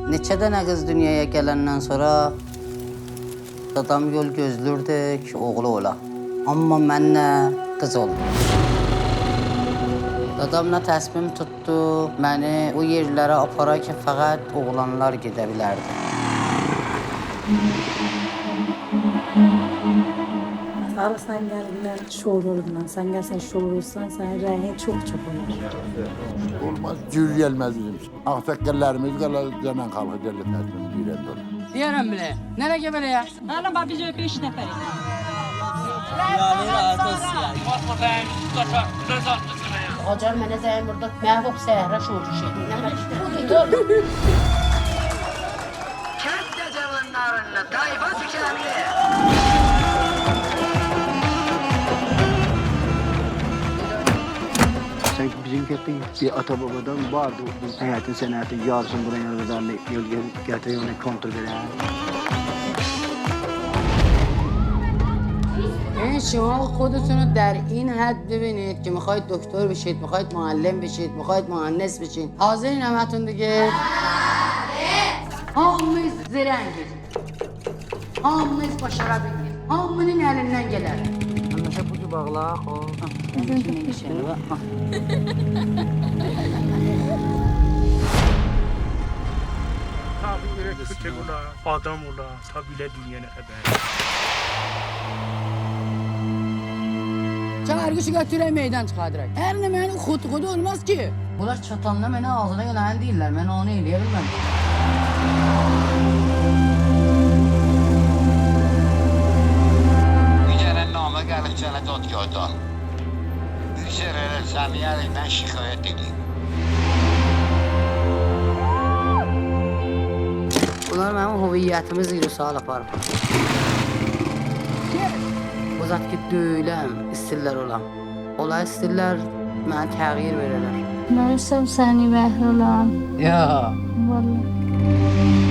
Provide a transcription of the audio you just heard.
Neçə dənə qız dünyaya gələndən sonra adam yol gözlürdü ki, oğlu ola. Amma mənlə qız oldu. Dadamla təsmim tutdu, məni o yerlərə apara ki, fəqət oğlanlar gedə bilərdi. Sağ sen geldiler şour olurlar. Sen gelsen şour olsan senin rengin çok olur. Olmaz, cür gelmez bizim. Ağsakkallarımız kadar canan kalkı derle təsmin birəndə olur. Deyərəm bilə, nereye gebele ya? Hanım bak biz 5 nəfərik. Hocam mənə zəyin burada məhvub səhərə şour şey. Nə məşqdir? Kənd cavanlarına tayfa tükenli. Sanki bizim köyde bir ata babadan vardı. Hayatın senatı yarısın buraya yazarlı yol getiriyor onu kontrol eden. این شما خودتون رو در این حد ببینید که میخواید دکتر بشید، میخواید معلم بشید، میخواید مهندس بشید. حاضرین همتون دیگه؟ Hamımız zərengiz. Hamımız başara bildik. Hamının elinden gelir. Anlaşa bucu bağla, o. Tabi ürek ola, adam ola, tabi ile dünya ne kadar. Çağırgışı götürək meydan çıxardıraq. Hər nə mənim xud-xudu olmaz ki. Bunlar çatanda mənə ağzına gələn deyirlər, mən onu eləyə bilməm. Mücərrən namə gəlib sənə dadgahdan. Bir sərərə səmiyyəlikdən şikayət edeyim. Bunlar mənim hüviyyətimi zirə-sual aparıb. O zat ki, döyüləm, istirlər olam. Ola istirlər, mənə təğyir verirlər. Ben sen seni behrolam. Ya. Vallahi.